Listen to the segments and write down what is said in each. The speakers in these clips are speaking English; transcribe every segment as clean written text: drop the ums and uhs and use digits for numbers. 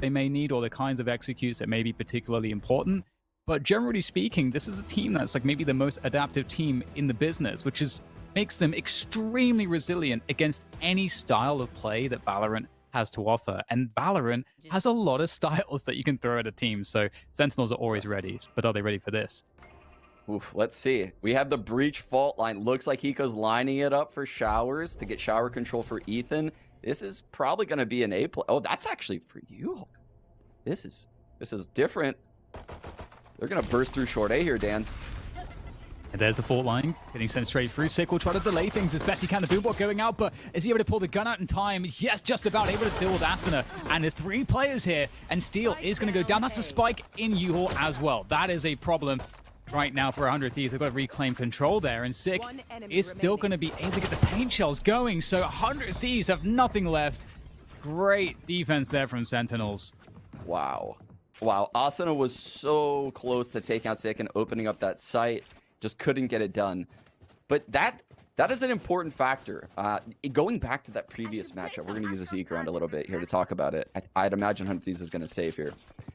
they may need or the kinds of executes that may be particularly important. But generally speaking, this is a team that's like maybe the most adaptive team in the business, which makes them extremely resilient against any style of play that Valorant has to offer. And Valorant has a lot of styles that you can throw at a team. So Sentinels are always ready, but are they ready for this? Oof, let's see. We have the breach fault line. Looks like Hiko's lining it up for showers to get shower control for Ethan. This is probably going to be an A play. Oh, that's actually for you. This is different. They're going to burst through short A here, Dan. And there's the fault line, getting sent straight through. Sick will try to delay things as best he can. The boombot going out, but is he able to pull the gun out in time? Yes, just about able to deal with Asuna. And there's 3 players here, and Steel is going to go down. That's a spike in U-Haul as well. That is a problem right now for 100 Thieves. They've got to reclaim control there, and Sick is still going to be able to get the paint shells going. So 100 Thieves have nothing left. Great defense there from Sentinels. Wow. Wow, Asuna was so close to taking out Sick and opening up that site. Just couldn't get it done. But that is an important factor. Going back to that previous matchup, we're going to use this Eek round a little bit here to talk about it. I'd imagine 100 Thieves is going to save here.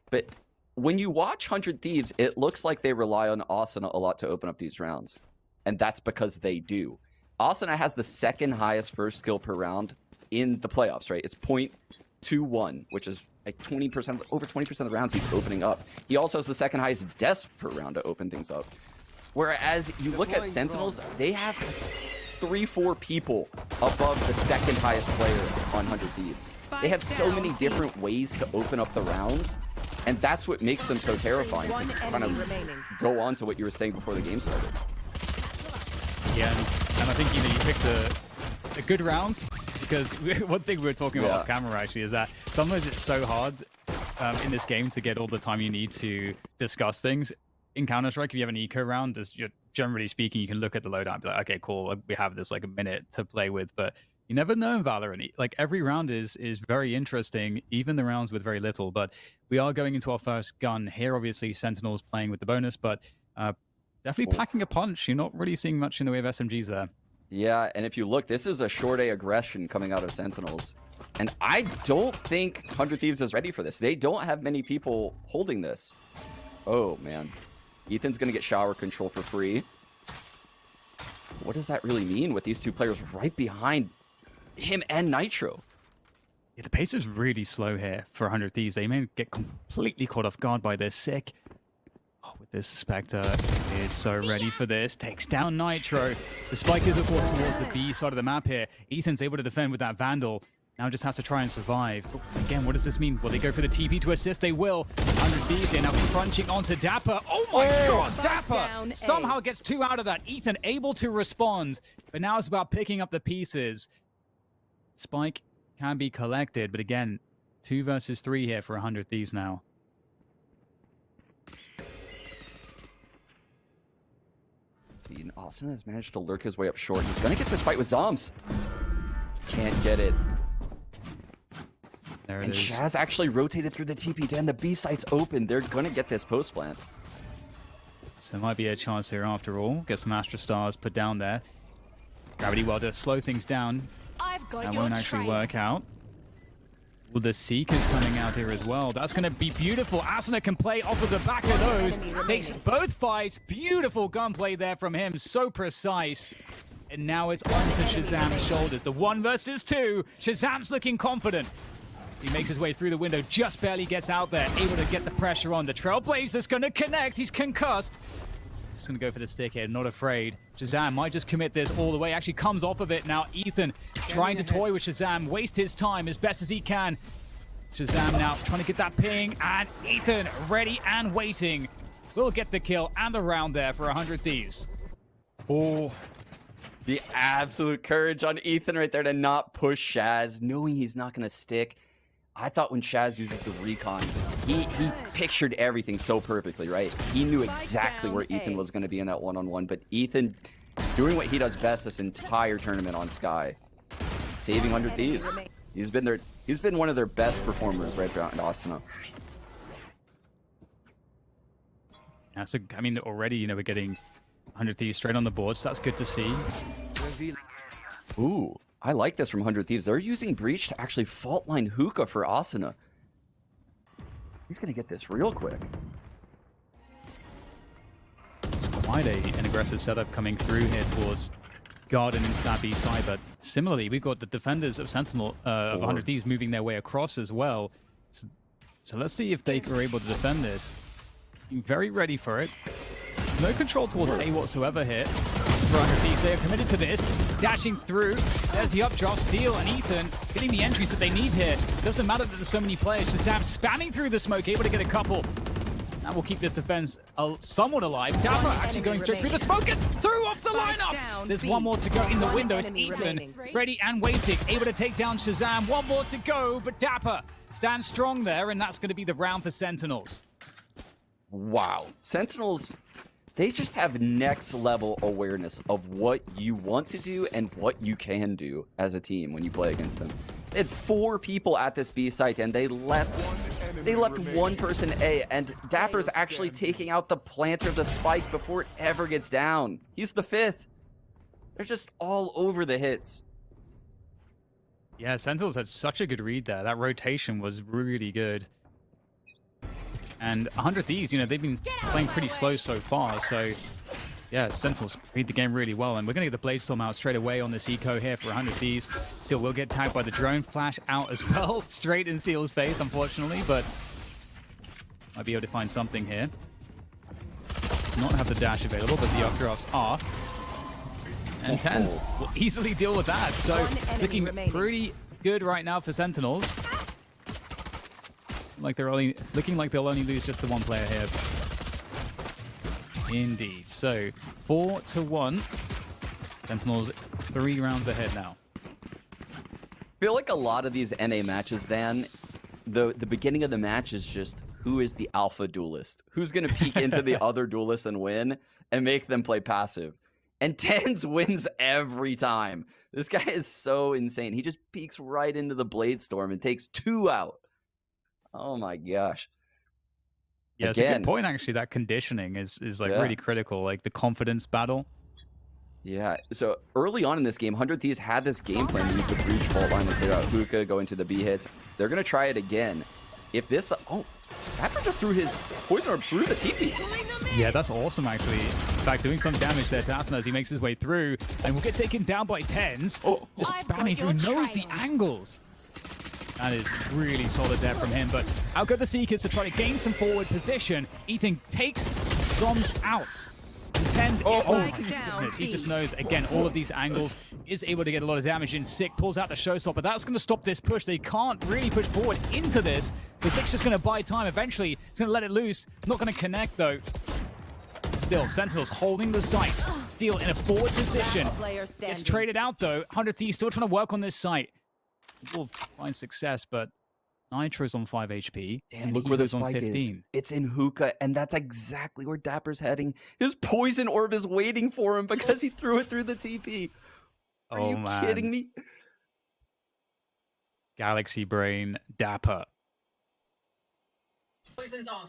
But when you watch 100 Thieves, it looks like they rely on Asuna a lot to open up these rounds. And that's because they do. Asuna has the second highest first skill per round in the playoffs, right? It's 0.21, which is like 20%, over 20% of the rounds he's opening up. He also has the second highest deaths per round to open things up. Whereas you look at Sentinels, they have 3-4 people above the second highest player on 100 Thieves. They have so many different ways to open up the rounds, and that's what makes them so terrifying. To kind of go on to what you were saying before the game started. Yeah, and I think you picked the good rounds, because one thing we were talking about off camera actually is that sometimes it's so hard in this game to get all the time you need to discuss things. In Counter-Strike, if you have an eco round, generally speaking, you can look at the loadout and be like, okay, cool, we have this like a minute to play with. But you never know in Valorant. Like every round is very interesting, even the rounds with very little. But we are going into our first gun here. Obviously, Sentinels playing with the bonus, but definitely packing a punch. You're not really seeing much in the way of SMGs there. Yeah, and if you look, this is a short A aggression coming out of Sentinels. And I don't think 100 Thieves is ready for this. They don't have many people holding this. Oh, man. Ethan's going to get shower control for free. What does that really mean with these two players right behind him and Nitro? Yeah, the pace is really slow here for 100 Thieves. They may get completely caught off guard by this. Sick. Oh, with this, Spectre is so ready for this. Takes down Nitro. The spike is, of course, towards the B side of the map here. Ethan's able to defend with that Vandal. Now just has to try and survive. But again, what does this mean? Will they go for the TP to assist? They will. 100 Thieves here now crunching onto Dapper. Oh my god, Dapper somehow gets 2 out of that. Ethan able to respond, but now it's about picking up the pieces. Spike can be collected, but again, 2 versus 3 here for 100 Thieves now. Austin has managed to lurk his way up short. He's going to get this fight with Zombs. Can't get it. There it and is. Shaz actually rotated through the TP to end. The B site's open. They're going to get this post plant. So there might be a chance here after all. Get some Astra Stars put down there. Gravity Well to slow things down. That won't actually work out. Well, the Seeker's coming out here as well. That's going to be beautiful. Asuna can play off of the back of those. Takes both fights. Beautiful gunplay there from him. So precise. And now it's onto Shazam's shoulders. The 1 versus 2. Shazam's looking confident. He makes his way through the window, just barely gets out there, able to get the pressure on. The Trailblazer's going to connect. He's concussed. He's going to go for the stick here, not afraid. Shazam might just commit this all the way. Actually comes off of it now. Ethan trying to toy with Shazam, waste his time as best as he can. Shazam now trying to get that ping, and Ethan ready and waiting. Will get the kill and the round there for 100 Thieves. Oh, the absolute courage on Ethan right there to not push Shaz, knowing he's not going to stick. I thought when Shaz uses the recon, he pictured everything so perfectly, right? He knew exactly where Ethan was going to be in that one-on-one, but Ethan doing what he does best this entire tournament on Sky, saving 100 Thieves. He's been one of their best performers right around Asuna. Yeah, so I mean, already we're getting 100 Thieves straight on the board, so that's good to see. Ooh, I like this from 100 Thieves. They're using Breach to actually fault line Hookah for Asuna. He's going to get this real quick. It's quite an aggressive setup coming through here towards Garden into that B side, but similarly, we've got the defenders of Sentinel, of 100 Thieves moving their way across as well. So let's see if they are able to defend this. Being very ready for it. There's no control towards A whatsoever here. For 100 Thieves, they are committed to this. Dashing through. There's the updraft. Steel and Ethan getting the entries that they need here. Doesn't matter that there's so many players. Shazam spanning through the smoke, able to get a couple. That will keep this defense somewhat alive. Dapper actually going straight through the smoke and through off the lineup. There's one more to go in the window. It's Ethan ready and waiting, able to take down Shazam. One more to go, but Dapper stands strong there, and that's going to be the round for Sentinels. Wow. Sentinels, they just have next level awareness of what you want to do and what you can do as a team when you play against them. They had 4 people at this B site and they left one person A, and Dapper's actually taking out the planter of the spike before it ever gets down. He's the 5th. They're just all over the hits. Yeah, Sentinels had such a good read there. That rotation was really good. And 100 Thieves, you know, they've been playing pretty slow so far, so yeah, Sentinels read the game really well, and we're going to get the Bladestorm out straight away on this eco here for 100 Thieves. Seal will get tagged by the drone, flash out as well, straight in Seal's face, unfortunately, but might be able to find something here. Not have the dash available, but the updrafts are. And Tens will easily deal with that, so it's looking pretty good right now for Sentinels. Like they're looking like they'll only lose just the one player here. Indeed. So 4-1. Sentinels 3 rounds ahead now. I feel like a lot of these NA matches, Dan, the beginning of the match is just who is the alpha duelist? Who's going to peek into the other duelist and win and make them play passive? And Tens wins every time. This guy is so insane. He just peeks right into the Bladestorm and takes 2 out. Oh my gosh. Yeah, it's a good point, actually. That conditioning is like really critical, like the confidence battle. Yeah, so early on in this game, 100 Thieves had this game plan to use the breach fault line to clear out hookah, go into the B hits. They're going to try it again. If this... Oh, Dapper just threw his poison orb through the TP. Yeah, that's awesome, actually. In fact, doing some damage there to Asuna as he makes his way through, and will get taken down by Tens. Oh, just spamming through, knows the angles. That is really solid there from him, but out go the Seekers to try to gain some forward position. Ethan takes Zoms out. And Tens, oh my goodness, he just knows, again, all of these angles, is able to get a lot of damage in. Sick pulls out the showstopper. That's going to stop this push. They can't really push forward into this. The Sick's just going to buy time. Eventually, it's going to let it loose. Not going to connect, though. Still, Sentinels holding the site. Steel in a forward position. Gets traded out, though. 100 Thieves still trying to work on this site. Will find success, but Nitro's on 5 HP. And look where the spike is. It's in hookah, and that's exactly where Dapper's heading. His poison orb is waiting for him because he threw it through the TP. Are you kidding me? Galaxy Brain, Dapper.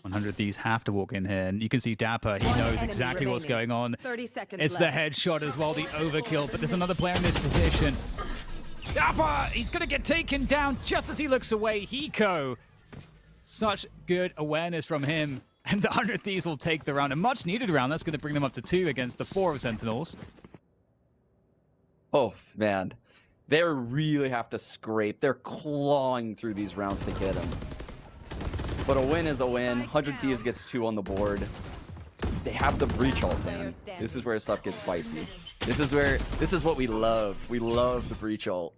100 Thieves have to walk in here, and you can see Dapper. He knows exactly what's going on. 30 seconds it's the headshot as well, the overkill, but there's another player in this position. Dapper! He's going to get taken down just as he looks away. Hiko. Such good awareness from him. And the 100 Thieves will take the round. A much needed round. That's going to bring them up to 2 against the 4 of Sentinels. Oh, man. They really have to scrape. They're clawing through these rounds to get him. But a win is a win. 100 Thieves gets 2 on the board. They have the breach ult, man. This is where stuff gets spicy. This is what we love. We love the breach ult.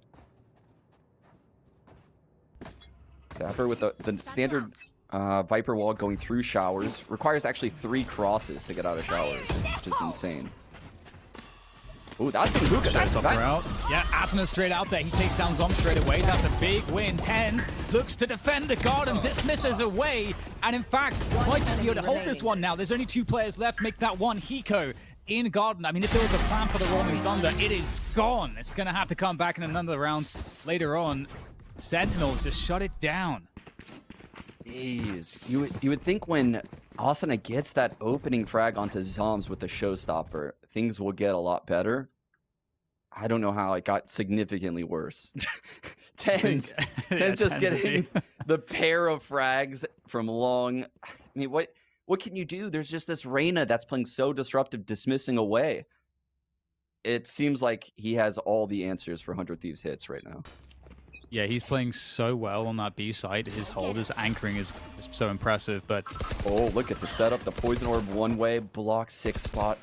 Dapper with the standard Viper wall going through showers. Requires actually 3 crosses to get out of showers, which is insane. Ooh, that's some hookah. Yeah, Asuna straight out there. He takes down Zom straight away. That's a big win. Tens looks to defend the garden. This misses away. And in fact, might just be able to hold this one now. There's only 2 players left. Make that one Hiko in garden. I mean, if there was a plan for the Rolling Thunder, it is gone. It's going to have to come back in another round later on. Sentinels just shut it down. Jeez. You would think when Asuna gets that opening frag onto Zoms with the showstopper, things will get a lot better. I don't know how it got significantly worse. Tens just getting The pair of frags from long. I mean, what can you do? There's just this Reyna that's playing so disruptive, dismissing away. It seems like he has all the answers for 100 Thieves hits right now. Yeah, he's playing so well on that B side. His hold, his anchoring is so impressive, but... Oh, look at the setup. The Poison Orb one way, block 6 spot.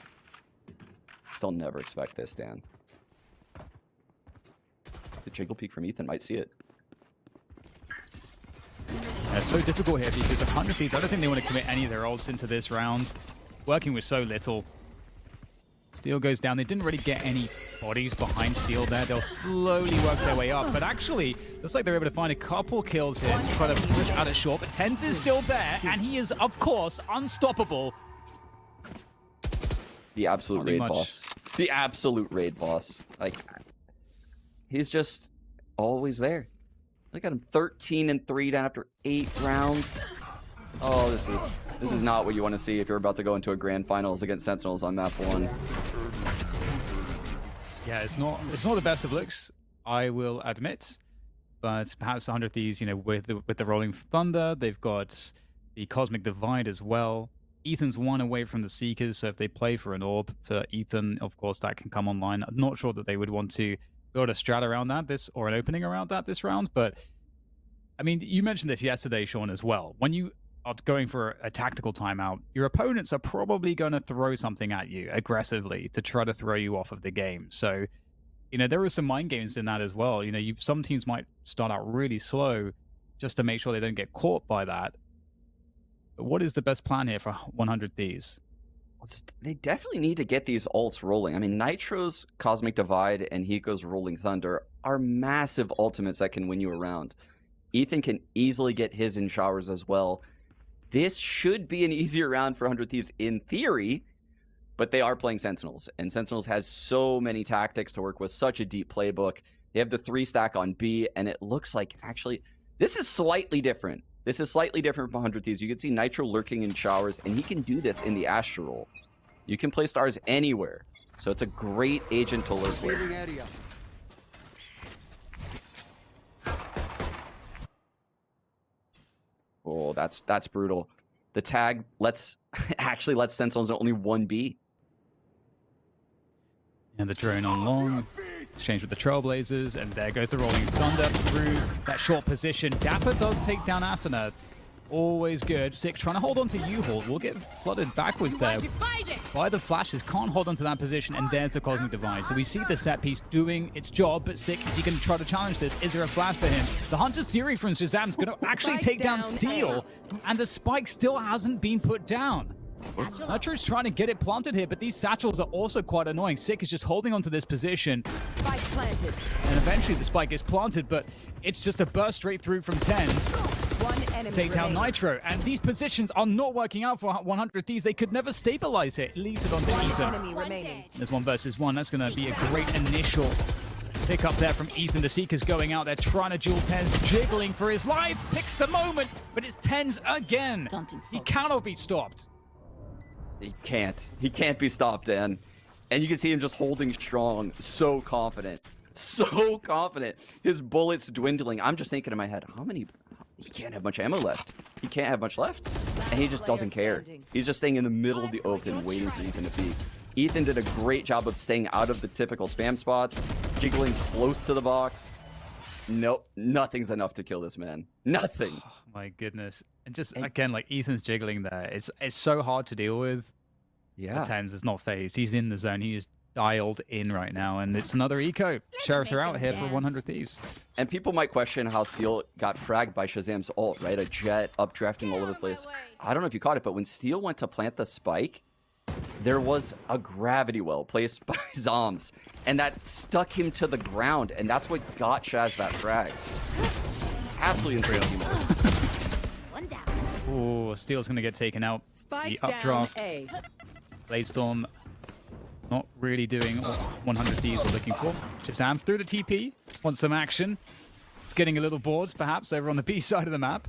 They'll never expect this, Dan. The Jiggle Peek from Ethan might see it. Yeah, it's so difficult here because 100 Thieves, I don't think they want to commit any of their ults into this round. Working with so little. Steel goes down. They didn't really get any bodies behind Steel there. They'll slowly work their way up. But actually, looks like they're able to find a couple kills here to try to push out it short. But THIEVES is still there, and he is, of course, unstoppable. The absolute raid boss. The absolute raid boss. Like, he's just always there. Look at him, 13-3 down after 8 rounds. Oh, this is not what you want to see if you're about to go into a grand finals against Sentinels on map 1. Yeah, it's not the best of looks, I will admit. But perhaps the 100 Thieves, you know, with the Rolling Thunder, they've got the Cosmic Divide as well. Ethan's 1 away from the Seekers, so if they play for an orb for Ethan, of course that can come online. I'm not sure that they would want to build a strat around that or an opening around that this round, but I mean, you mentioned this yesterday, Sean, as well. When you are going for a tactical timeout, your opponents are probably going to throw something at you aggressively to try to throw you off of the game. So, you know, there are some mind games in that as well. You know, some teams might start out really slow just to make sure they don't get caught by that. But what is the best plan here for 100 Thieves? They definitely need to get these ults rolling. I mean, Nitro's Cosmic Divide and Hiko's Rolling Thunder are massive ultimates that can win you around. Ethan can easily get his in showers as well. This should be an easier round for 100 Thieves in theory, but they are playing Sentinels, and Sentinels has so many tactics to work with, such a deep playbook. They have the 3 stack on B, and it looks like actually this is slightly different. This is slightly different from 100 Thieves. You can see Nitro lurking in showers, and he can do this in the Astral. You can play stars anywhere, so it's a great agent to lurk with. Oh, that's brutal. The tag actually lets Sentinels only 1B. And the drone on long. Exchange with the Trailblazers, and there goes the Rolling Thunder through that short position. Dapper does take down Asuna. Always good. Sick trying to hold on to U-Haul. Will get flooded backwards there by the flashes. Can't hold on to that position, and there's the Cosmic Divide. So we see the set piece doing its job, but Sick, is he going to try to challenge this? Is there a flash for him? The Hunter's Fury from Shazam's going to actually take down Steel, and the spike still hasn't been put down. Nitro's trying to get it planted here, but these satchels are also quite annoying. Sick is just holding onto this position. Spike planted. And eventually the spike is planted, but it's just a burst straight through from THIEVES. Take down Nitro, and these positions are not working out for 100 Thieves. They could never stabilize it. Leaves it onto Ethan. There's 1 versus 1. That's going to be a great initial pick up there from Ethan. The Seeker's going out there trying to duel THIEVS, jiggling for his life. Picks the moment, but it's THIEVS again. He cannot be stopped. He can't be stopped, Dan. And you can see him just holding strong, so confident. So confident. His bullets dwindling. I'm just thinking in my head, he can't have much ammo left. He can't have much left. And he just doesn't care. He's just staying in the middle of the open, waiting for Ethan to peek. Ethan did a great job of staying out of the typical spam spots, jiggling close to the box. Nope, nothing's enough to kill this man. Nothing. Oh, my goodness. And just, again, like Ethan's jiggling there. It's so hard to deal with. Yeah. THIEVS is not phased. He's in the zone. He is dialed in right now, and it's another eco. Sheriffs are out here for 100 Thieves. And people might question how Steel got fragged by Shazam's ult, right? A jet updrafting all over the place. I don't know if you caught it, but when Steel went to plant the spike, there was a gravity well placed by Zombs, and that stuck him to the ground, and that's what got Shaz that frag. Absolutely insane. Oh, Steel's going to get taken out. Spike the updraft. A. Bladestorm not really doing what 100 Thieves are looking for. Shazam through the TP. Wants some action. It's getting a little bored, perhaps, over on the B side of the map.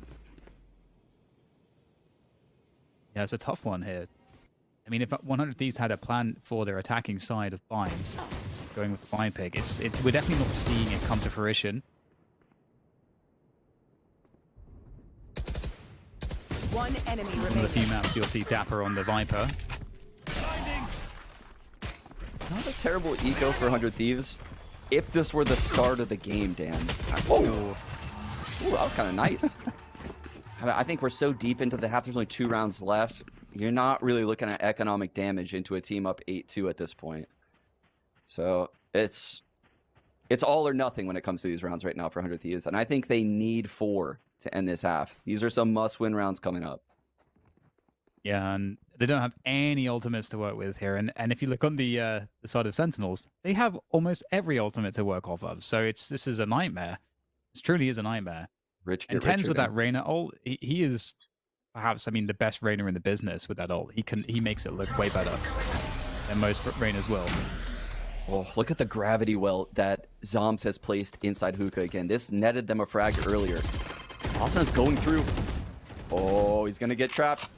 Yeah, it's a tough one here. I mean, if 100 Thieves had a plan for their attacking side of binds, going with the bind pick, we're definitely not seeing it come to fruition. One enemy One of remaining. the few maps you'll see Dapper on the Viper. Not a terrible eco for 100 Thieves. If this were the start of the game, Dan. Oh, ooh, that was kind of nice. I think we're so deep into the half. There's only 2 rounds left. You're not really looking at economic damage into a team up 8-2 at this point. So it's all or nothing when it comes to these rounds right now for 100 Thieves. And I think they need 4 to end this half. These are some must-win rounds coming up. Yeah, and they don't have any ultimates to work with here. And if you look on the side of Sentinels, they have almost every ultimate to work off of. So this is a nightmare. This truly is a nightmare. Rich And get Tens richer, with Dan. that Reyna ult, he is perhaps, I mean, the best Reyna in the business with that ult. He makes it look way better than most Reynas will. Oh, look at the gravity well that Zombs has placed inside Hookah again. This netted them a frag earlier. Austin is going through. Oh, he's going to get trapped.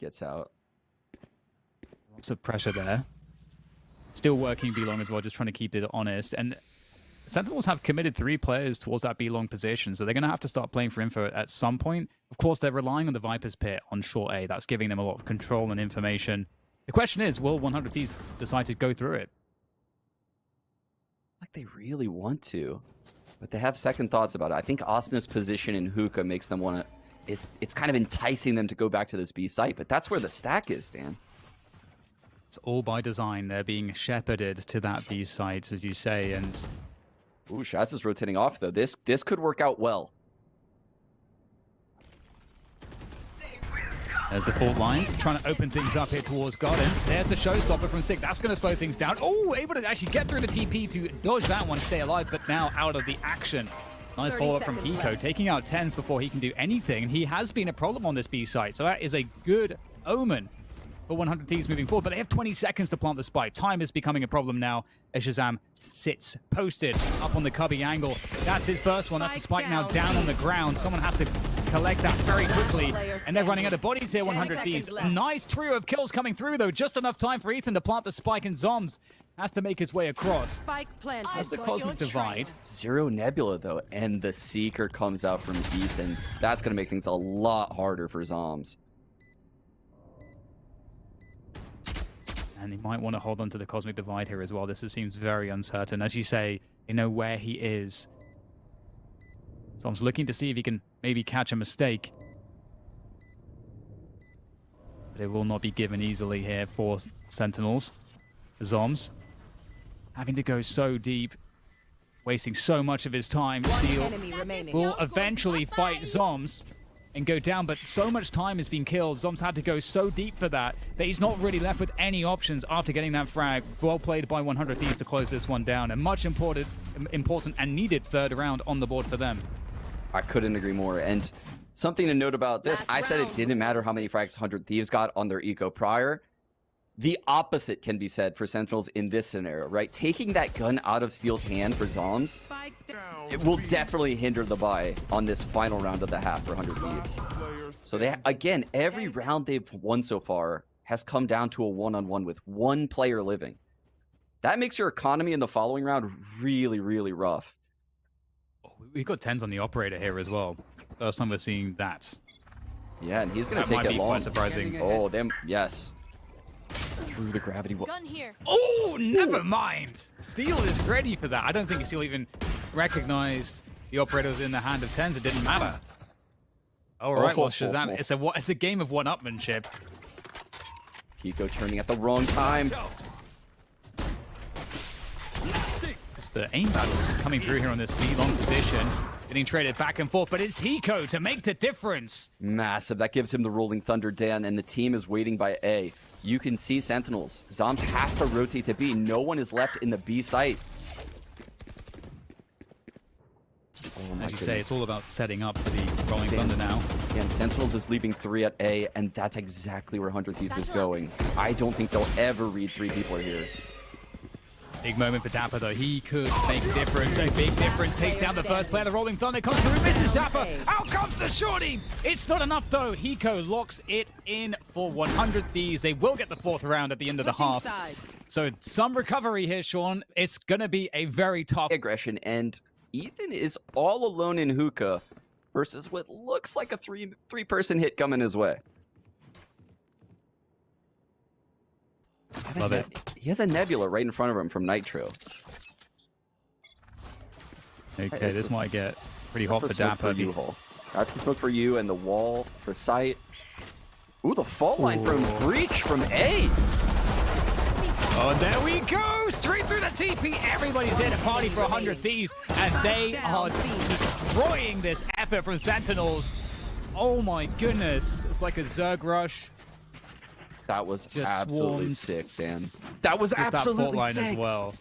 Gets out. Lots of pressure there. Still working B-Long as well, just trying to keep it honest. And Sentinels have committed 3 players towards that B-Long position, so they're going to have to start playing for info at some point. Of course, they're relying on the Viper's Pit on short A. That's giving them a lot of control and information. The question is, will 100 Thieves decide to go through it? Like they really want to, but they have second thoughts about it. I think Austin's position in Hookah makes them want to... It's kind of enticing them to go back to this B site, but that's where the stack is, Dan. It's all by design. They're being shepherded to that B site, as you say, and... Ooh, Shaz is rotating off, though. This could work out well. There's the fault line, trying to open things up here towards Garden. There's the showstopper from Sick. That's going to slow things down. Oh, able to actually get through the TP to dodge that one, stay alive, but now out of the action. Nice follow-up from Eco, taking out Tens before he can do anything. He has been a problem on this B site, so that is a good omen for 100 Thieves moving forward. But they have 20 seconds to plant the spike. Time is becoming a problem now as Shazam sits posted up on the cubby angle. That's his first one. That's the spike now down on the ground. Someone has to collect that very quickly. And they're running out of bodies here, 100 Thieves. Nice trio of kills coming through, though. Just enough time for Ethan to plant the spike, and Zombs has to make his way across. Spike planted. That's the Cosmic Divide. 0 Nebula, though, and the Seeker comes out from Ethan. That's going to make things a lot harder for Zombs. And he might want to hold on to the Cosmic Divide here as well. This seems very uncertain. As you say, they know where he is. Zombs looking to see if he can maybe catch a mistake. But it will not be given easily here for Sentinels. Zombs having to go so deep, wasting so much of his time. Steel will eventually fight Zombs and go down, but so much time has been killed. Zombs had to go so deep for that he's not really left with any options after getting that frag. Well played by 100 Thieves to close this one down. A much important and needed third round on the board for them. I couldn't agree more. And something to note about this, I said it didn't matter how many frags 100 Thieves got on their eco prior. The opposite can be said for Sentinels in this scenario, right? Taking that gun out of Steel's hand for Zombs, it will definitely hinder the buy on this final round of the half for 100 Thieves. So they, again, every round they've won so far has come down to a one-on-one with one player living. That makes your economy in the following round really, really rough. We've got Tens on the operator here as well. First time we're seeing that. Yeah, and he's going to That take might it be long. quite surprising. Oh, them, yes. Through the gravity wall. Gun here. Oh, never mind. Steel is ready for that. I don't think Steel even recognized the operator was in the hand of Tens. It didn't matter. All right, well, Shazam, it's a game of one-upmanship. Kiko turning at the wrong time. It's the aim battles coming through here on this B-long position. Getting traded back and forth, but it's Hiko to make the difference. Massive. That gives him the Rolling Thunder, Dan, and the team is waiting by A. You can see Sentinels. Zombs has to rotate to B. No one is left in the B site. Oh my As you goodness. say, it's all about setting up for the Rolling Thunder now. And Sentinels is leaving 3 at A, and that's exactly where 100 Thieves is going. I don't think they'll ever read 3 people are here. Big moment for Dapper, though. He could make a difference. A big difference. Takes down the first player. The Rolling Thunder comes through. Misses Dapper. Out comes the shorty. It's not enough, though. Hiko locks it in for 100 Thieves. They will get the 4th round at the end of the half. So some recovery here, Sean. It's going to be a very tough... Aggression, and Ethan is all alone in Hookah. versus what looks like a three-person hit coming his way. Love it. He has a Nebula right in front of him from Nitro. Okay, this might get pretty hot for Dapper. That's the smoke for you, and the wall for Sight. Ooh, the fault line from Breach from A. Oh, there we go! Straight through the TP. Everybody's here to party for 100 Thieves, and they are destroying this effort from Sentinels. Oh my goodness. It's like a Zerg rush. That was Just absolutely swarms. sick, Dan. That was absolutely that fault line sick. as well.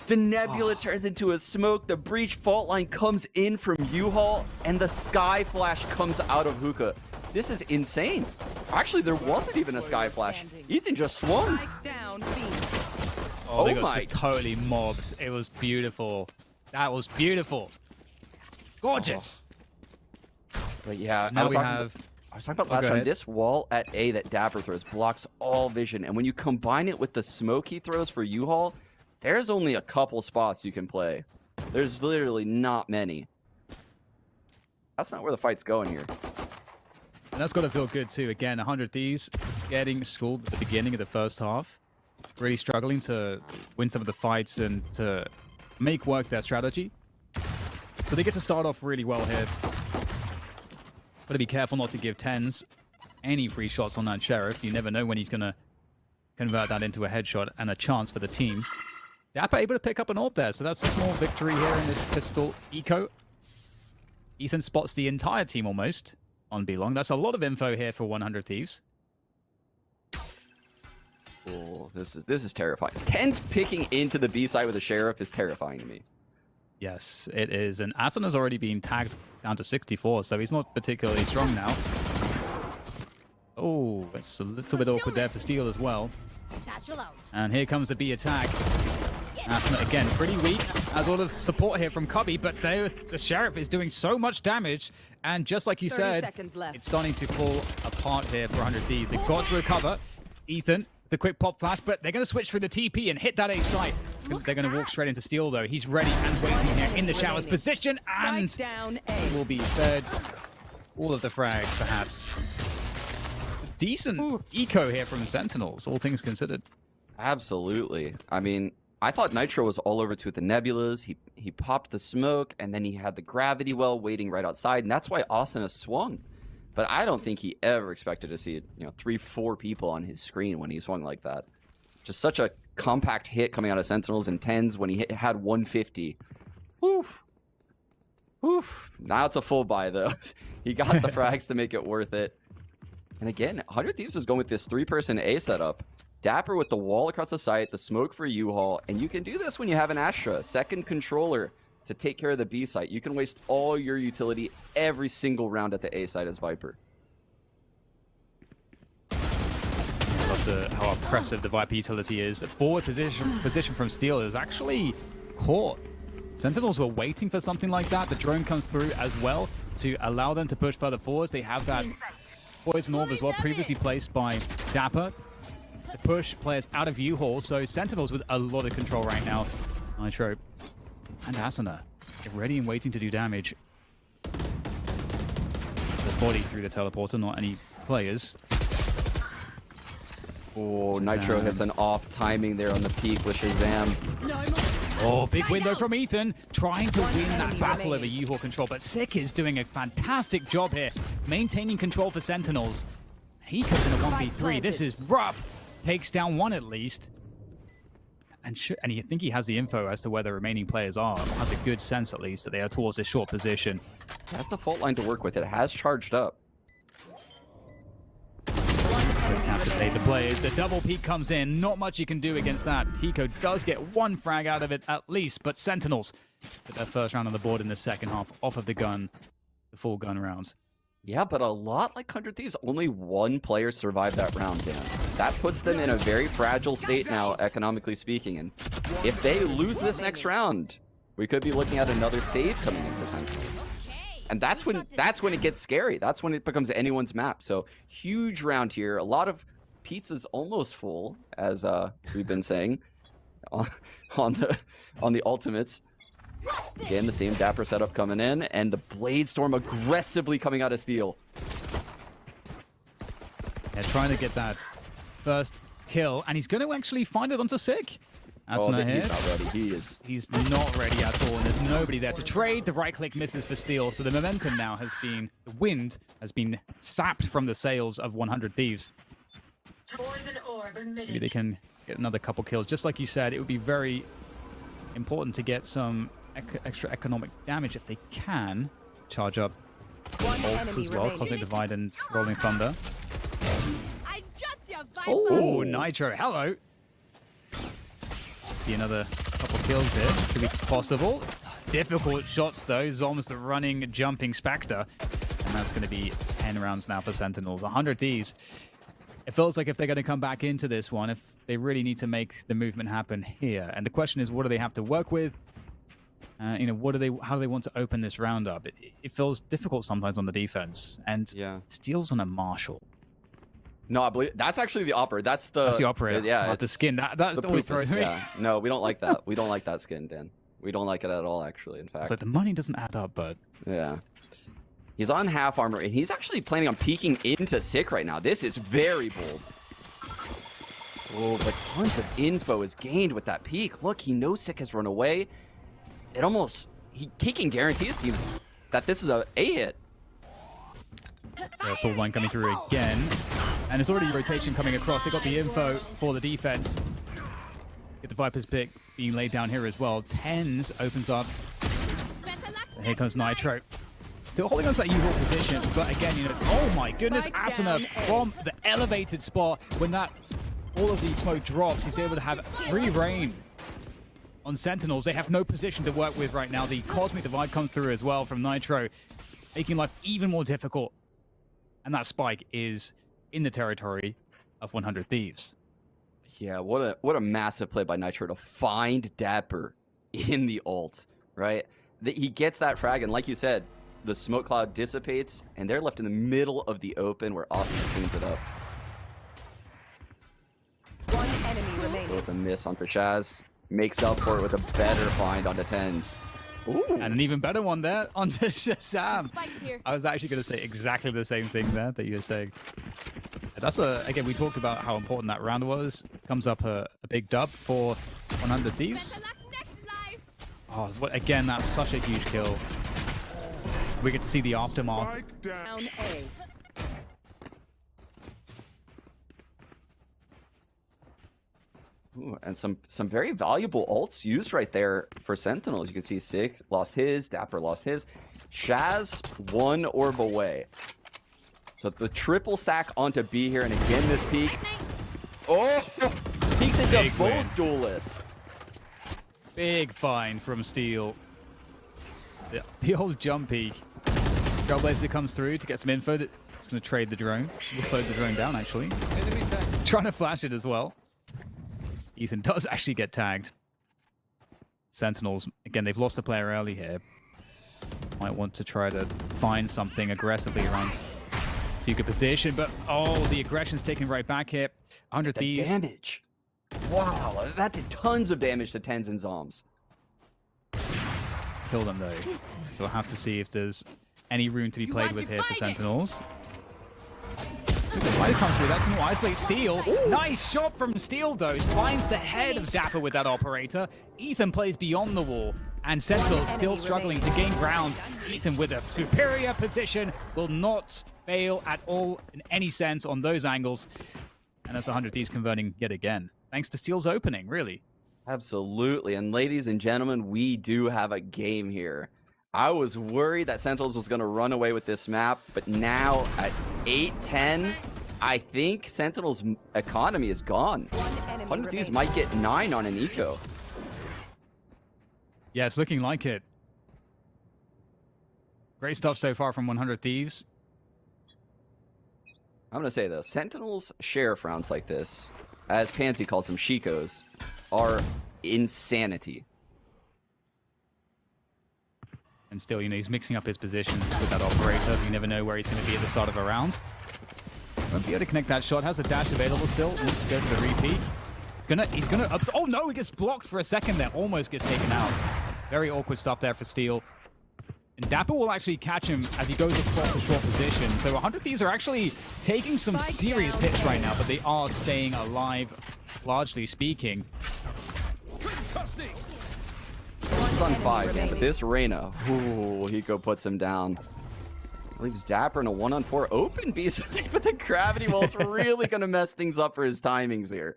The Nebula turns into a smoke, the Breach fault line comes in from U-Haul, and the Sky Flash comes out of Hookah. This is insane. Actually, there wasn't even a Sky Flash. Ethan just swung. Oh, they got just totally mobbed. It was beautiful. That was beautiful. Gorgeous. But yeah, Now I was talking about last time. This wall at A that Dapper throws blocks all vision, and when you combine it with the smoke he throws for U-Haul, there's only a couple spots you can play. There's literally not many. That's not where the fight's going here. And that's got to feel good too. Again, 100 Thieves getting schooled at the beginning of the first half. Really struggling to win some of the fights and to make work their strategy. So they get to start off really well here. Got to be careful not to give Tens any free shots on that Sheriff. You never know when he's going to convert that into a headshot and a chance for the team. Dapper able to pick up an orb there, so that's a small victory here in this pistol eco. Ethan spots the entire team almost on B-Long. That's a lot of info here for 100 Thieves. Oh, this is terrifying. Tens picking into the B side with a Sheriff is terrifying to me. Yes, it is. And Asen has already been tagged down to 64, so he's not particularly strong now. Oh, it's a little bit awkward there for Steel as well. And here comes the B attack. Asen again, pretty weak. Has a lot of support here from Cubby, but the Sheriff is doing so much damage. And just like you said, it's starting to fall apart here for 100 Thieves. They've got to recover. Ethan, the quick pop flash, but they're going to switch through the TP and hit that A site. They're going to walk straight into Steel, though. He's ready and waiting here in the Shower's position, and he will be third. All of the frags, perhaps. Decent eco here from Sentinels, all things considered. Absolutely. I mean, I thought Nitro was all over to with the Nebulas. He popped the smoke, and then he had the gravity well waiting right outside, and that's why Asuna swung. But I don't think he ever expected to see 3-4 people on his screen when he swung like that. Just such a compact hit coming out of Sentinels and Tens when he had 150. Oof. Oof. Now it's a full buy, though. He got the frags to make it worth it. And again, 100 Thieves is going with this 3-person A setup. Dapper with the wall across the site, the smoke for U-Haul, and you can do this when you have an Astra, second controller to take care of the B site. You can waste all your utility every single round at the A site as Viper. I love how oppressive the Viper utility is. The forward position from Steel is actually caught. Sentinels were waiting for something like that. The drone comes through as well to allow them to push further forwards. They have that poison orb as well, previously placed by Dapper. The push players out of U-Haul, so Sentinels with a lot of control right now. Nitro and Asuna ready and waiting to do damage. It's a body through the teleporter, not any players. Oh, Nitro hits an off timing there on the peak with Shazam. Oh, big window from Ethan, trying to win that battle over U-Haul control, but Sick is doing a fantastic job here, maintaining control for Sentinels. He cuts in a 1v3. This is rough. Takes down one at least. And you think he has the info as to where the remaining players are. Has a good sense at least that they are towards this short position. Has the fault line to work with. It has charged up. Captivate the players. The double peek comes in. Not much you can do against that. Hiko does get one frag out of it at least, but Sentinels get their first round on the board in the second half off of the gun, the full gun rounds. Yeah, but a lot like 100 Thieves, only one player survived that round, Dan. That puts them in a very fragile state now, economically speaking. And if they lose this next round, we could be looking at another save coming in for Sentinels. And that's when it gets scary. That's when it becomes anyone's map. So huge round here. A lot of pizzas almost full, as we've been saying on the ultimates. Again, the same Dapper setup coming in, and the Blade Storm aggressively coming out of Steel. Yeah, trying to get that first kill, and he's going to actually find it onto Sick. That's not here. He's not ready. He's not ready at all, and there's nobody there to trade. The right click misses for Steel, so the momentum now has been, the wind has been sapped from the sails of 100 Thieves. Maybe they can get another couple kills. Just like you said, it would be very important to get some extra economic damage if they can. Charge up ults as well, Cosmic Divide and Rolling Thunder. Oh, Nitro, hello. See another couple kills here. Could be possible. Difficult shots though. Zom's the running, jumping Spectre. And that's going to be 10 rounds now for Sentinels. 100 Ds. It feels like if they're going to come back into this one, if they really need to make the movement happen here. And the question is, what do they have to work with? You know, how do they want to open this round up? It feels difficult sometimes on the defense. And Steel's on a Marshall. No, I believe that's actually the operator. That's the operator. Yeah, the skin. That always throws me. Yeah. No, we don't like that. We don't like that skin, Dan. We don't like it at all, actually. In fact, it's like the money doesn't add up, but yeah. He's on half armor, and he's actually planning on peeking into Sick right now. This is very bold. Oh, but tons of info is gained with that peek. Look, he knows Sick has run away. He can guarantee his teams that this is a hit. Full line coming through again. And there's already rotation coming across. They got the info for the defense. Get the Viper's pick being laid down here as well. Tens opens up. And here comes Nitro. Still holding on to that usual position, but again, you know, oh my goodness, Asuna from the elevated spot. When all of the smoke drops, he's able to have free reign on Sentinels. They have no position to work with right now. The Cosmic Divide comes through as well from Nitro, making life even more difficult. And that spike is in the territory of 100 Thieves. Yeah, what a massive play by Nitro to find Dapper in the ult, right? He gets that frag, and like you said, the smoke cloud dissipates, and they're left in the middle of the open where Austin cleans it up. One enemy remains. With a miss onto Chaz. Makes up for it with a better find onto Tens. Ooh. And an even better one there onto Shazam. I was actually going to say exactly the same thing there that you were saying. That's again, we talked about how important that round was. Comes up a big dub for 100 Thieves. Oh, again, that's such a huge kill. We get to see the aftermath. Down A. Ooh, and some very valuable ults used right there for Sentinels. You can see Sick lost his, Dapper lost his. Shaz one orb away. So the triple sack onto B here, and again this peek. Oh, peeks into both duelists. Big find from Steel. The old jump peek. Trailblazer comes through to get some info. He's going to trade the drone. We'll slow the drone down, actually. Trying to flash it as well. Ethan does actually get tagged. Sentinels, again, they've lost a player early here. Might want to try to find something aggressively around so you could position, but oh, the aggression's taken right back here. 100 Thieves. Damage. Wow, that did tons of damage to Tens and Zoms. Kill them though. So we'll have to see if there's any room to be played with here for Sentinels. Right comes through, that's going to isolate Steel. Ooh. Nice shot from Steel though. Finds the head of Dapper with that operator. Ethan plays beyond the wall, and Sentinels still struggling to gain ground. Ethan with a superior position will not fail at all in any sense on those angles. And that's 100 Thieves converting yet again. Thanks to Steel's opening, really. Absolutely. And ladies and gentlemen, we do have a game here. I was worried that Sentinels was going to run away with this map, but now at 8-10, I think Sentinels' economy is gone. 100 Thieves might get 9 on an eco. Yeah, it's looking like it. Great stuff so far from 100 Thieves. I'm going to say this. Sentinels' sheriff rounds like this, as Pansy calls them, Shikos, are insanity. And still, you know, he's mixing up his positions with that operator. You never know where he's going to be at the start of a round. Won't be able to connect that shot. Has the dash available still. Wants to go for the repeat. He's gonna. Oh no, he gets blocked for a second there. Almost gets taken out. Very awkward stuff there for Steel. And Dapper will actually catch him as he goes across the short position. So 100 Thieves are actually taking some serious hits right now, but they are staying alive, largely speaking. It's on 5, man, but this Reyna, ooh, Hiko puts him down. Leaves Dapper in a 1-on-4 open B side, but the gravity wall's really going to mess things up for his timings here.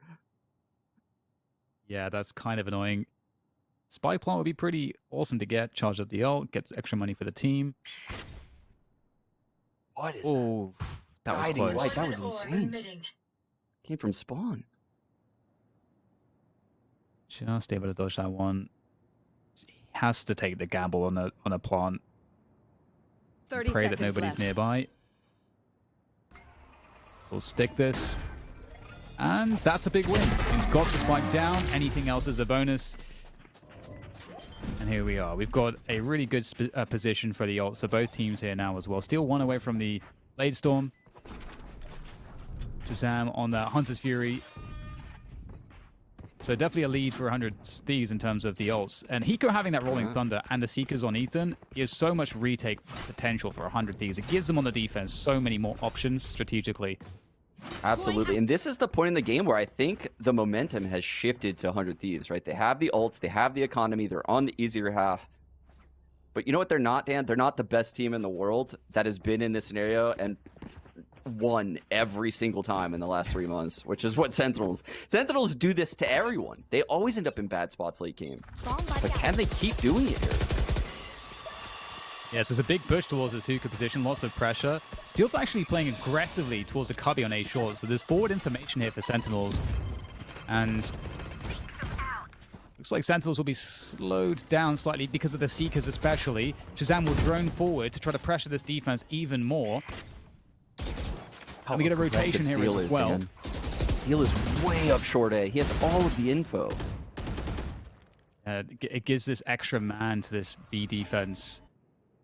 Yeah, that's kind of annoying. Spy plant would be pretty awesome to get. Charge up the ult, gets extra money for the team. What is that? That was close. Light. That was insane. Came from spawn. Just able to dodge that one. He has to take the gamble on a plant. 30 Pray seconds that nobody's left. nearby. We'll stick this. And that's a big win. He's got the spike down. Anything else is a bonus. And here we are. We've got a really good position for the ults for both teams here now as well. Still one away from the Blade Storm. Shazam on the Hunter's Fury. So definitely a lead for 100 Thieves in terms of the ults. And Hiko having that Rolling Thunder and the Seekers on Ethan is so much retake potential for 100 Thieves. It gives them on the defense so many more options strategically. Absolutely. And this is the point in the game where I think the momentum has shifted to 100 Thieves, right? They have the ults, they have the economy, they're on the easier half. But you know what they're not, Dan? They're not the best team in the world that has been in this scenario and won every single time in the last 3 months, which is what Sentinels. Sentinels do this to everyone. They always end up in bad spots late game. But can they keep doing it here? Yes, there's a big push towards this hookah position, lots of pressure. Steel's actually playing aggressively towards the cubby on A short, so there's forward information here for Sentinels. And looks like Sentinels will be slowed down slightly because of the Seekers especially. Shazam will drone forward to try to pressure this defense even more. And we get a rotation here as well. Dan. Steel is way up short A. He has all of the info. It gives this extra man to this B defense.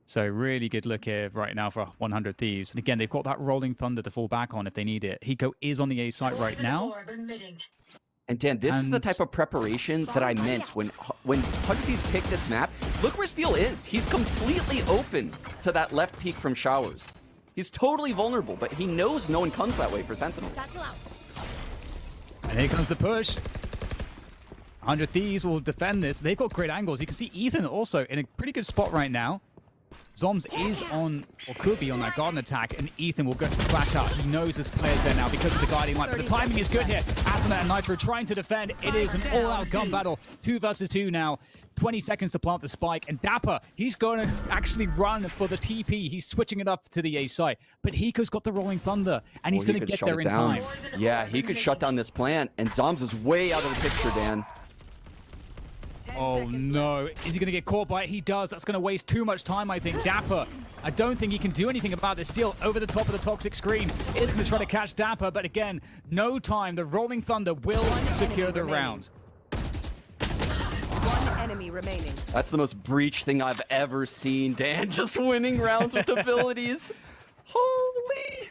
So really good look here right now for 100 Thieves. And again, they've got that Rolling Thunder to fall back on if they need it. Hiko is on the A site right now. And Dan, this is the type of preparation that I meant when 100 Thieves picked this map. Look where Steel is. He's completely open to that left peek from Showers. He's totally vulnerable, but he knows no one comes that way for Sentinel. And here comes the push. 100 Thieves will defend this. They've got great angles. You can see Ethan also in a pretty good spot right now. Zoms is on, or could be on that garden attack, and Ethan will go to flash out. He knows his player's there now because of the guiding light, but the timing is good here. Asuna and Nitro trying to defend. It is an all-out gun battle. 2 versus 2 now. 20 seconds to plant the spike, and Dapper, he's going to actually run for the TP. He's switching it up to the A site, but Hiko's got the Rolling Thunder, and he's going to get there in time. Yeah, he could shut down this plant, and Zoms is way out of the picture, Dan. Oh no, is he going to get caught by it? He does. That's going to waste too much time, I think. Dapper, I don't think he can do anything about this. Steel over the top of the toxic screen is going to try to catch Dapper, but again, no time. The Rolling Thunder will secure the round. One enemy remaining. That's the most breach thing I've ever seen, Dan. Just winning rounds with abilities. Holy.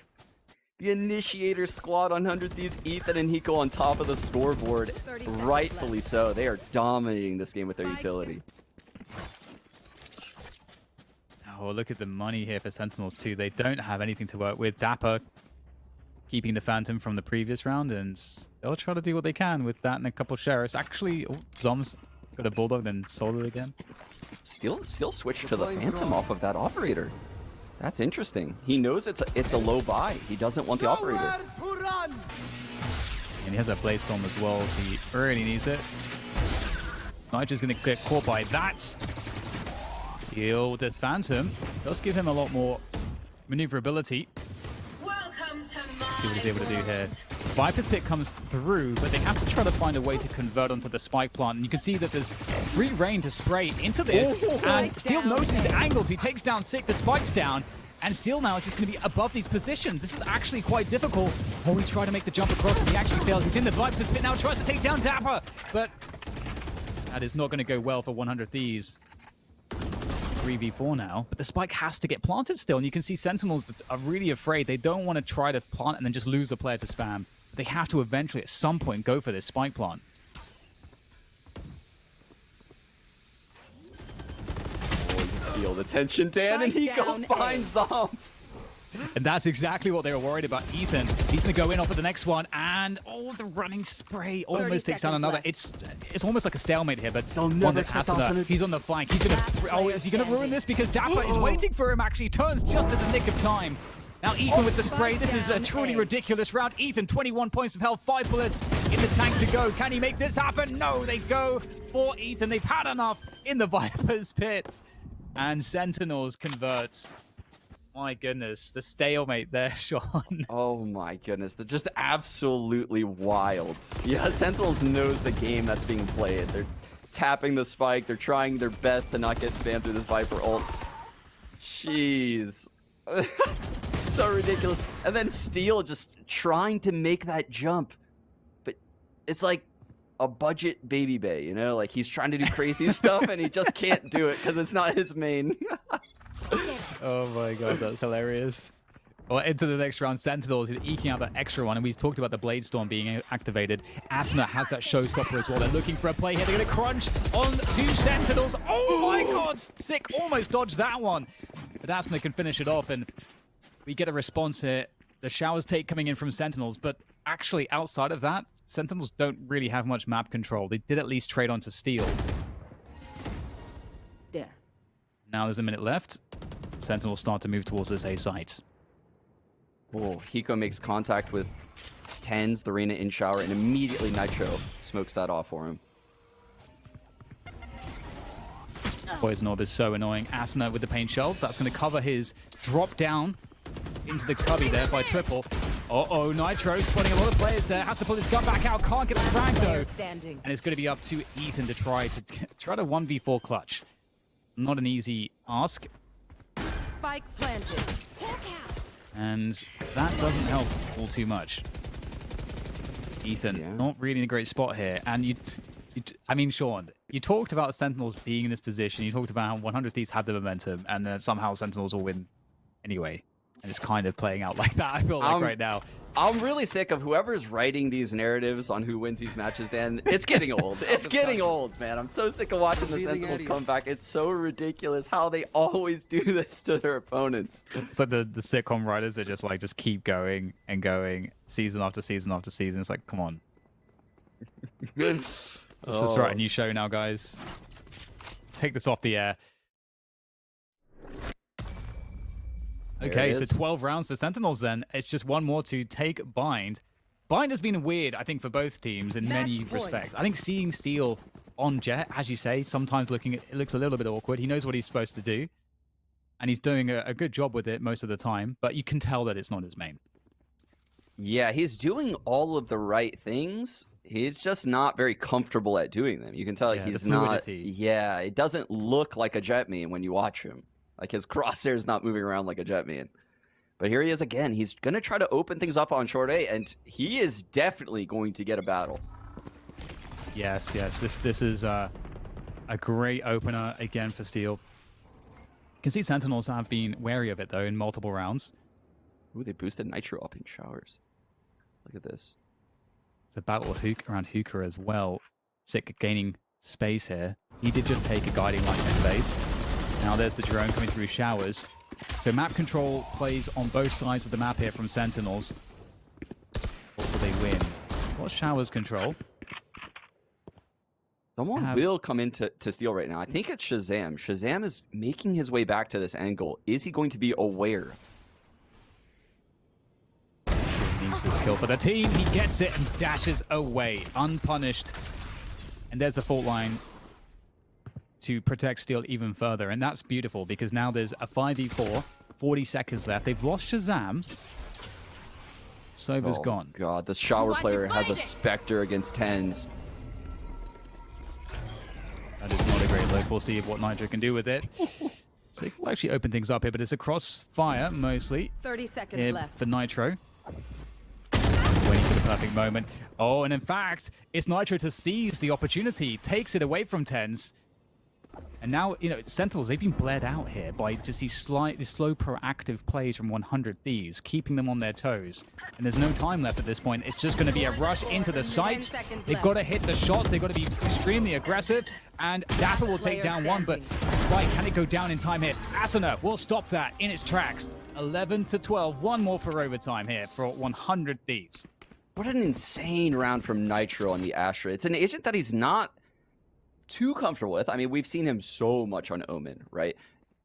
The initiator squad on 100 Thieves, Ethan and Hiko on top of the scoreboard. Rightfully so. They are dominating this game with their utility. Oh, look at the money here for Sentinels too. They don't have anything to work with. Dapper keeping the Phantom from the previous round, and they'll try to do what they can with that and a couple sheriffs. Actually, Zom's got a Bulldog, then solo again. Still switched to the Phantom off of that operator. That's interesting. He knows it's a low buy. He doesn't want the operator. And he has a Blaze Storm as well if he really needs it. Nitro's going to get caught by that. Steel with this Phantom does give him a lot more maneuverability. See what he's able to do here. Viper's pick comes through, but they have to try to find a way to convert onto the spike plant. And you can see that there's free reign to spray into this. And Steel knows his angles. He takes down Sick, the spike's down. And Steel now is just going to be above these positions. This is actually quite difficult. Oh, he tried to make the jump across, and he actually fails. He's in the Viper's pit now, tries to take down Dapper. But that is not going to go well for 100 Thieves. 3v4 now, but the spike has to get planted still, and you can see Sentinels are really afraid. They don't want to try to plant and then just lose a player to spam. They have to eventually, at some point, go for this spike plant. feel the tension, Dan, and he go finds Zombs. And that's exactly what they were worried about. Ethan, he's going to go in off of the next one, and the running spray almost takes down another. It's almost like a stalemate here, but he's on the flank. He's going to, is he going to ruin this? Because Dapper is waiting for him, actually. Turns just at the nick of time. Now Ethan with the spray. This is a truly ridiculous round. Ethan, 21 points of health, 5 bullets in the tank to go. Can he make this happen? No, they go for Ethan. They've had enough in the Viper's pit. And Sentinels converts. My goodness, the stalemate there, Sean. Oh my goodness, they're just absolutely wild. Yeah, Sentinels knows the game that's being played. They're tapping the spike. They're trying their best to not get spammed through this Viper ult. Jeez. So ridiculous. And then Steel just trying to make that jump. But it's like a budget baby bay, you know? Like he's trying to do crazy stuff and he just can't do it because it's not his main. Oh my god, that's hilarious. Well, into the next round, Sentinels is eking out that extra one, and we've talked about the Blade Storm being activated. Asuna has that showstopper as well. They're looking for a play here. They're going to crunch on 2 Sentinels. Oh my god, Sick almost dodged that one. But Asuna can finish it off, and we get a response here. The showers take coming in from Sentinels, but actually outside of that, Sentinels don't really have much map control. They did at least trade onto Steel. There. Now there's a minute left. Sentinels start to move towards this A site. Oh, Hiko makes contact with Tens, the Reyna in shower, and immediately Nitro smokes that off for him. This poison orb is so annoying. Asuna with the pain shells. That's going to cover his drop down into the cubby there by triple. Uh-oh, Nitro spotting a lot of players there. Has to pull his gun back out. Can't get the frag though. And it's going to be up to Ethan to try to 1v4 clutch. Not an easy ask. Spike planted. And that doesn't help all too much. Ethan, not really in a great spot here. And I mean, Sean, you talked about the Sentinels being in this position. You talked about how 100 Thieves had the momentum, and then somehow Sentinels will win anyway. And it's kind of playing out like that, I feel like, right now. I'm really sick of whoever's writing these narratives on who wins these matches, Dan. It's getting old. It's getting old, man. I'm so sick of watching the Sentinels come back. It's so ridiculous how they always do this to their opponents. It's like the sitcom writers that just keep going and going, season after season after season. It's like, come on. Let's just write a new show now, guys. Take this off the air. Okay, so 12 rounds for Sentinels then. It's just one more to take Bind. Bind has been weird, I think, for both teams in many respects. I think seeing Steel on Jet, as you say, sometimes it looks a little bit awkward. He knows what he's supposed to do, and he's doing a good job with it most of the time, but you can tell that it's not his main. Yeah, he's doing all of the right things. He's just not very comfortable at doing them. You can tell he's not. Yeah, it doesn't look like a Jet main when you watch him. Like his crosshair's not moving around like a Jet main. But here he is again. He's going to try to open things up on short A, and he is definitely going to get a battle. Yes. This is a great opener again for Steel. You can see Sentinels have been wary of it, though, in multiple rounds. Ooh, they boosted Nitro up in showers. Look at this. It's a battle around Hookah as well. Sick gaining space here. He did just take a guiding light in base. Now there's the drone coming through showers. So map control plays on both sides of the map here from Sentinels. What will they win? What's showers control? Someone will come into Steel right now. I think it's Shazam. Shazam is making his way back to this angle. Is he going to be aware? He needs this kill for the team. He gets it and dashes away, unpunished. And there's the fault line to protect Steel even further, and that's beautiful because now there's a 5v4, 40 seconds left. They've lost Shazam. Sova's gone. God, the shower player has a Spectre against Tens. That is not a great look. We'll see what Nitro can do with it. So we'll actually open things up here, but it's a crossfire mostly. 30 seconds left for Nitro. Waiting for the perfect moment. Oh, and in fact, it's Nitro to seize the opportunity, takes it away from Tens. And now, you know, Sentinels, they've been bled out here by just these slow, proactive plays from 100 Thieves, keeping them on their toes. And there's no time left at this point. It's just going to be a rush into the site. They've got to hit the shots. They've got to be extremely aggressive. And Dapper will take down one, but Spike, can it go down in time here? Asuna will stop that in its tracks. 11-12. One more for overtime here for 100 Thieves. What an insane round from Nitro on the Astra. It's an agent that he's not too comfortable with. I mean, we've seen him so much on Omen, right?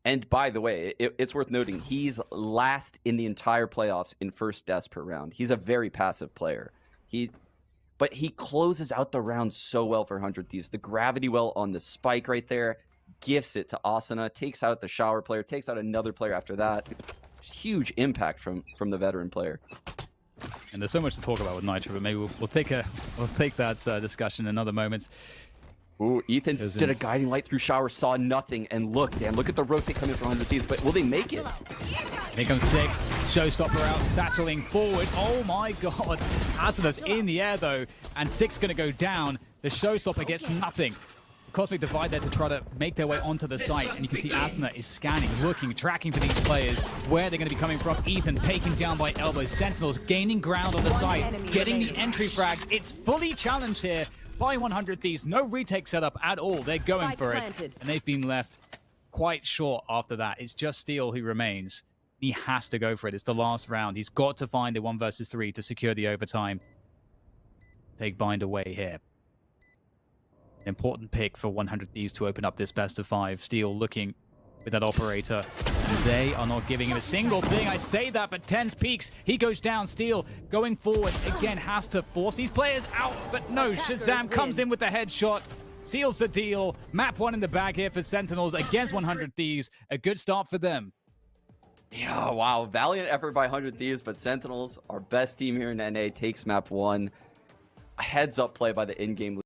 And by the way, it's worth noting, he's last in the entire playoffs in first deaths per round. He's a very passive player. But he closes out the round so well for 100 Thieves. The gravity well on the spike right there, gifts it to Asuna, takes out the shower player, takes out another player after that. Huge impact from the veteran player. And there's so much to talk about with Nitro, but maybe we'll take that discussion in another moment. Ooh, Ethan did a guiding light through shower, saw nothing, and look at the rotate coming from 100 Thieves, but will they make it? Here comes Sick, Showstopper out, satcheling forward. Oh my god, Asuna's in the air though, and Sick's gonna go down. The Showstopper gets nothing. Cosmic Divide there to try to make their way onto the site, and you can see Asuna is scanning, looking, tracking for these players, where they're going to be coming from. Ethan taken down by elbows. Sentinels gaining ground on the site, getting the entry frag. It's fully challenged here by 100 Thieves. No retake setup at all. They're going for it, and they've been left quite short after that. It's just Steel who remains. He has to go for it. It's the last round. He's got to find a 1 versus 3 to secure the overtime. Take Bind away here. An important pick for 100 Thieves to open up this best of 5. Steel looking with that operator, and they are not giving him a single thing. I say that, but Tens peaks. He goes down. Steel going forward again, has to force these players out, but no. Shazam comes in with the headshot, seals the deal. Map 1 in the bag here for Sentinels against 100 Thieves. A good start for them. Yeah, wow. Valiant effort by 100 Thieves, but Sentinels, our best team here in NA, takes map 1. A heads-up play by the in-game